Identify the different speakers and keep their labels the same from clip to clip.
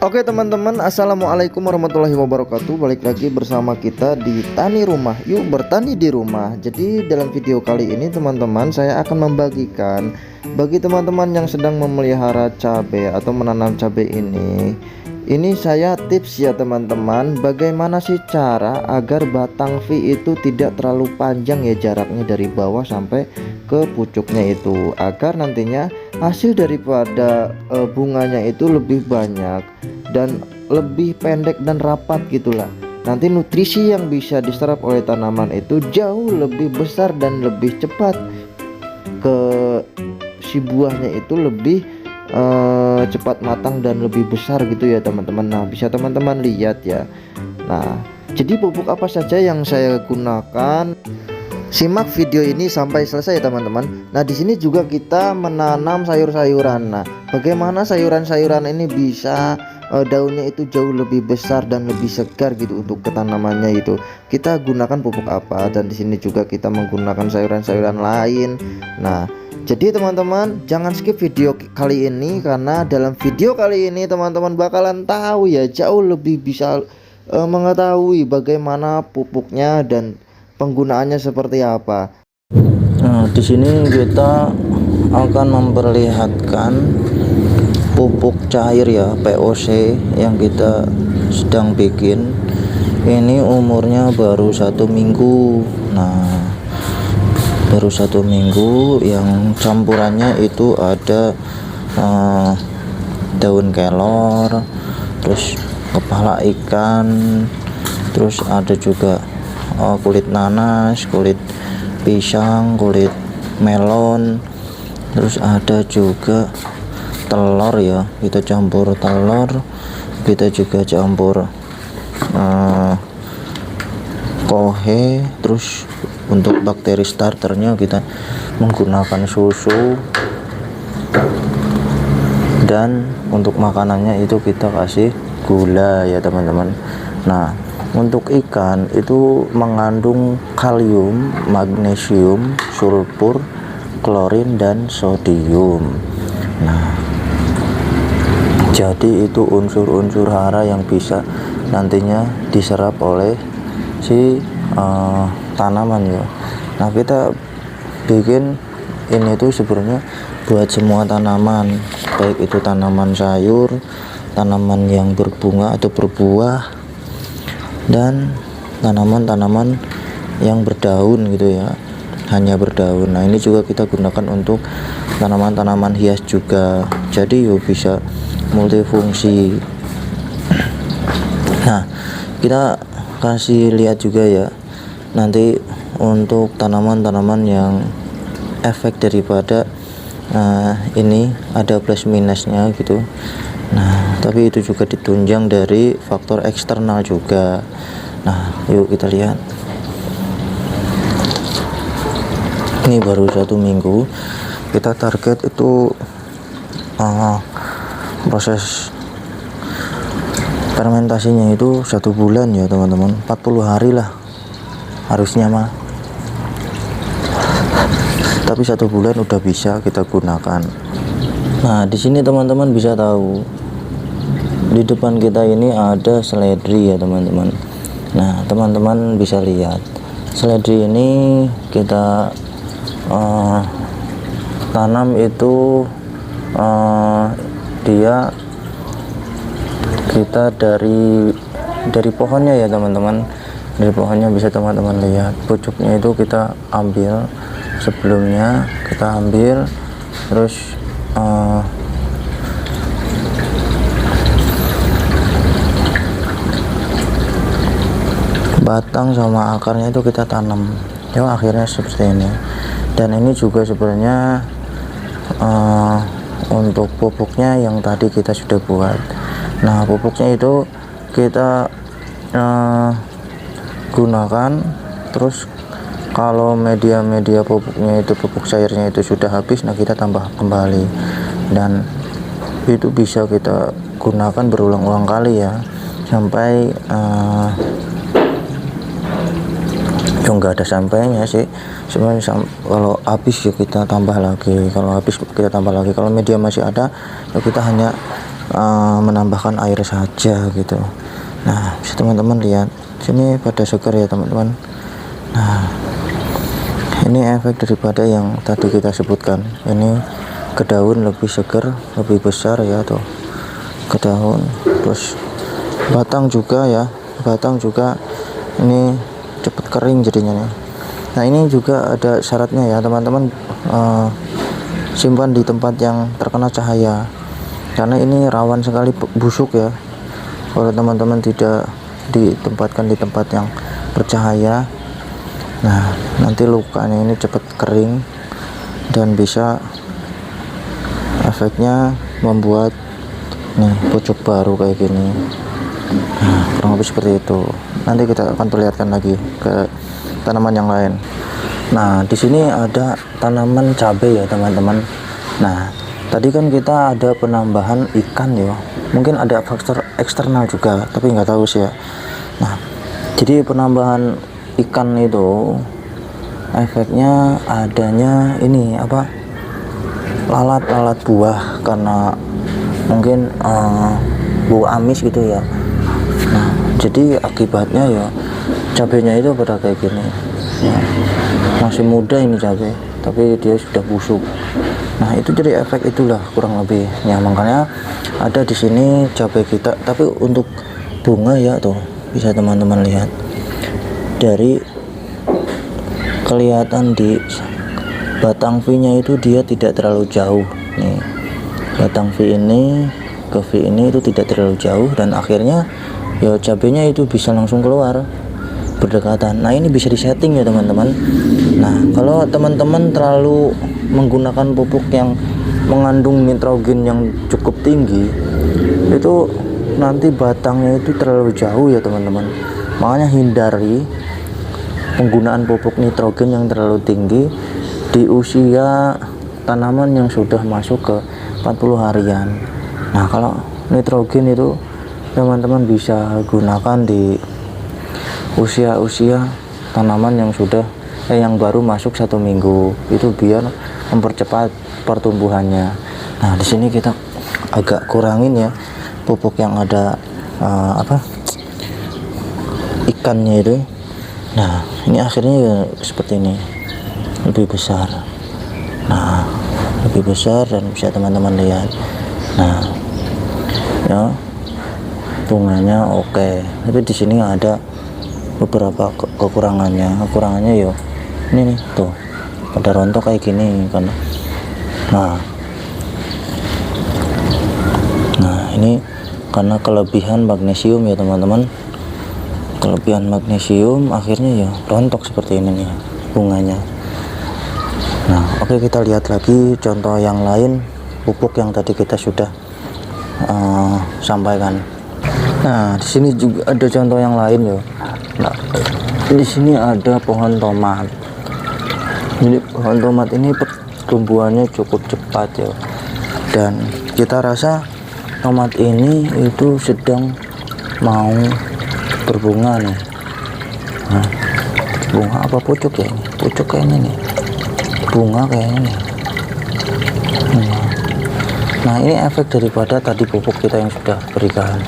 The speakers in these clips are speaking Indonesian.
Speaker 1: Oke teman-teman, assalamualaikum warahmatullahi wabarakatuh. Balik lagi bersama kita di Tani Rumah. Yuk bertani di rumah. Jadi dalam video kali ini teman-teman, saya akan membagikan bagi teman-teman yang sedang memelihara cabai atau menanam cabai ini. Ini saya tips ya teman-teman, bagaimana sih cara agar batang V itu tidak terlalu panjang ya jaraknya dari bawah sampai ke pucuknya itu, agar nantinya hasil daripada bunganya itu lebih banyak dan lebih pendek dan rapat gitulah. Nanti nutrisi yang bisa diserap oleh tanaman itu jauh lebih besar dan lebih cepat ke si buahnya itu lebih cepat matang dan lebih besar gitu ya teman-teman. Nah, bisa teman-teman lihat ya. Nah, jadi pupuk apa saja yang saya gunakan? Simak video ini sampai selesai ya teman-teman. Nah, di sini juga kita menanam sayur-sayuran. Nah, bagaimana sayuran-sayuran ini bisa daunnya itu jauh lebih besar dan lebih segar gitu untuk ketanamannya itu. Kita gunakan pupuk apa, dan di sini juga kita menggunakan sayuran-sayuran lain. Nah, jadi teman-teman jangan skip video kali ini, karena dalam video kali ini teman-teman bakalan tahu ya, jauh lebih bisa mengetahui bagaimana pupuknya dan penggunaannya seperti apa.
Speaker 2: Nah, di sini kita akan memperlihatkan pupuk cair ya, POC yang kita sedang bikin. Ini umurnya baru 1 minggu. Nah, baru 1 minggu, yang campurannya itu ada daun kelor, terus kepala ikan, terus ada juga kulit nanas, kulit pisang, kulit melon, terus ada juga telur ya, kita campur telur, kita juga campur kohe. Terus untuk bakteri starternya kita menggunakan susu, dan untuk makanannya itu kita kasih gula ya teman-teman. Nah, untuk ikan itu mengandung kalium, magnesium, sulfur, klorin, dan sodium. Nah, jadi itu unsur-unsur hara yang bisa nantinya diserap oleh si tanaman ya. Nah, kita bikin ini tuh sebenarnya buat semua tanaman, baik itu tanaman sayur, tanaman yang berbunga atau berbuah, dan tanaman-tanaman yang berdaun gitu ya, hanya berdaun. Nah, ini juga kita gunakan untuk tanaman-tanaman hias juga, jadi yuk bisa multifungsi. Nah, kita kasih lihat juga ya nanti untuk tanaman-tanaman yang efek daripada ini ada plus minusnya gitu. Nah, tapi itu juga ditunjang dari faktor eksternal juga. Nah, yuk kita lihat. Ini baru 1 minggu, kita target itu proses fermentasinya itu 1 bulan ya teman-teman, 40 hari lah harusnya mah, tapi 1 bulan udah bisa kita gunakan. Nah, di sini teman-teman bisa tahu di depan kita ini ada seledri ya teman-teman. Nah, teman-teman bisa lihat seledri ini kita tanam itu dia kita dari pohonnya ya teman-teman. Dari pohonnya bisa teman-teman lihat, pucuknya itu kita ambil, sebelumnya kita ambil, terus batang sama akarnya itu kita tanam ya, akhirnya seperti ini. Dan ini juga sebenarnya untuk pupuknya yang tadi kita sudah buat. Nah, pupuknya itu kita gunakan, terus kalau media pupuknya itu, pupuk cairnya itu sudah habis, nah kita tambah kembali, dan itu bisa kita gunakan berulang-ulang kali ya, sampai nggak ada sampainya sih sebenarnya. Kalau habis ya kita tambah lagi, kalau habis kita tambah lagi, kalau media masih ada ya kita hanya menambahkan air saja gitu. Nah, bisa teman-teman lihat sini pada segar ya teman-teman. Nah, ini efek daripada yang tadi kita sebutkan. Ini ke daun lebih segar, lebih besar ya tuh ke daun. Terus batang juga ya, batang juga ini cepet kering jadinya nih. Nah, ini juga ada syaratnya ya teman-teman, simpan di tempat yang terkena cahaya karena ini rawan sekali busuk ya. Kalau teman-teman tidak ditempatkan di tempat yang bercahaya, nah nanti lukanya ini cepat kering dan bisa efeknya membuat nih pucuk baru kayak gini. Nah, kurang lebih seperti itu. Nanti kita akan perlihatkan lagi ke tanaman yang lain. Nah, di sini ada tanaman cabai ya teman-teman. Nah, tadi kan kita ada penambahan ikan ya. Mungkin ada faktor eksternal juga, tapi nggak tahu sih ya. Nah, jadi penambahan ikan itu efeknya adanya ini apa? Lalat buah karena mungkin bau amis gitu ya. Nah, jadi akibatnya ya cabenya itu pada kayak gini. Ya, masih muda ini cabai, tapi dia sudah busuk. Nah, itu jadi efek itulah kurang lebih. Ya, makanya ada di sini cabai kita, tapi untuk bunga ya tuh bisa teman-teman lihat. Dari kelihatan di batang V-nya itu dia tidak terlalu jauh. Nih, batang V ini ke V ini itu tidak terlalu jauh dan akhirnya ya cabenya itu bisa langsung keluar berdekatan. Nah, ini bisa disetting ya teman-teman. Nah, kalau teman-teman terlalu menggunakan pupuk yang mengandung nitrogen yang cukup tinggi, itu nanti batangnya itu terlalu jauh ya teman-teman. Makanya hindari penggunaan pupuk nitrogen yang terlalu tinggi di usia tanaman yang sudah masuk ke 40 harian. Nah, kalau nitrogen itu teman-teman bisa gunakan di usia tanaman yang sudah yang baru masuk 1 minggu, itu biar mempercepat pertumbuhannya. Nah, di sini kita agak kurangin ya pupuk yang ada ikannya itu. Nah, ini akhirnya ya seperti ini, lebih besar. Nah, lebih besar dan bisa teman-teman lihat. Nah, ya bunganya oke. Tapi di sini ada beberapa kekurangannya ya ini nih tuh pada rontok kayak gini kan. Nah ini karena kelebihan magnesium ya teman-teman, kelebihan magnesium akhirnya ya rontok seperti ini nih bunganya. Nah, oke, kita lihat lagi contoh yang lain pupuk yang tadi kita sudah sampaikan. Nah, di sini juga ada contoh yang lain ya. Nah, di sini ada pohon tomat. Jadi pohon tomat ini pertumbuhannya cukup cepat ya. Dan kita rasa tomat ini itu sedang mau berbunga nih. Nah, bunga apa pucuk ya? Pucuk kayaknya nih. Bunga kayaknya nih. Nah, ini efek daripada tadi pupuk kita yang sudah berikan.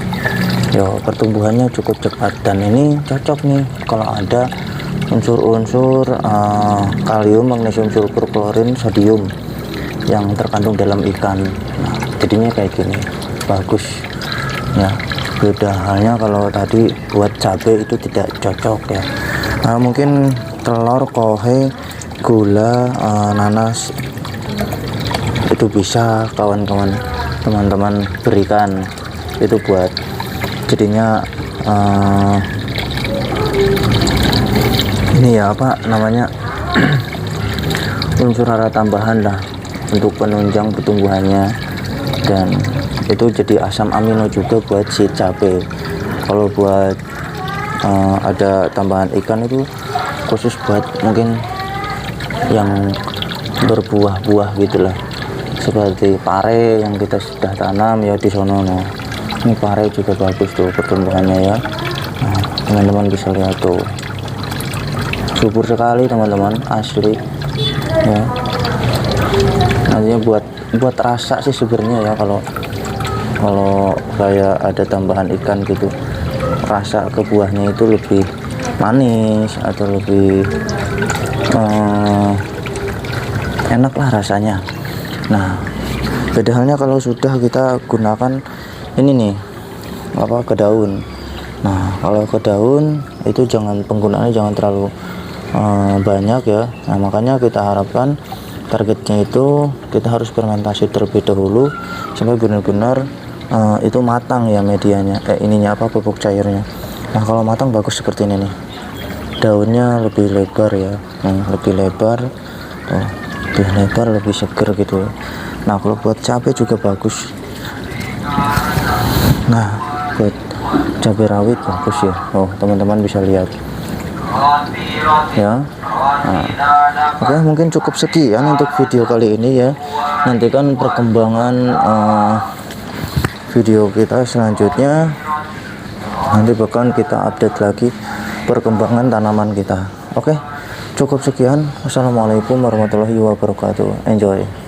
Speaker 2: Ya, pertumbuhannya cukup cepat dan ini cocok nih kalau ada unsur-unsur kalium, magnesium, sulfur, klorin, sodium yang terkandung dalam ikan. Nah, jadinya kayak gini, bagus ya. Beda halnya kalau tadi buat cabai itu tidak cocok ya. Nah, mungkin telur, kohe, gula, nanas itu bisa kawan-kawan teman-teman berikan itu buat jadinya ini ya apa namanya unsur hara tambahan lah untuk penunjang pertumbuhannya, dan itu jadi asam amino juga buat si cabai. Kalau buat ada tambahan ikan itu khusus buat mungkin yang berbuah-buah gitulah, seperti pare yang kita sudah tanam ya di sono. Ini pare juga bagus tuh pertumbuhannya ya. Nah, teman-teman bisa lihat tuh subur sekali teman-teman, asli ya. Nantinya buat rasa sih sebenarnya ya, kalau kalau kayak ada tambahan ikan gitu, rasa ke buahnya itu lebih manis atau lebih enak lah rasanya. Nah, beda halnya kalau sudah kita gunakan ini nih, ke daun. Nah, kalau ke daun itu penggunaannya jangan terlalu banyak ya. Nah, makanya kita harapkan targetnya itu kita harus fermentasi terlebih dahulu sampai benar-benar itu matang ya medianya, pupuk cairnya. Nah, kalau matang bagus seperti ini nih, daunnya lebih lebar ya, lebih lebar, lebih seger gitu ya. Nah, kalau buat cabai juga bagus. Nah, buat cabai rawit bagus ya. Teman-teman bisa lihat ya. Nah, oke, mungkin cukup sekian untuk video kali ini ya. Nantikan perkembangan video kita selanjutnya, nanti bahkan kita update lagi perkembangan tanaman kita. Oke, cukup sekian. Wassalamualaikum warahmatullahi wabarakatuh. Enjoy.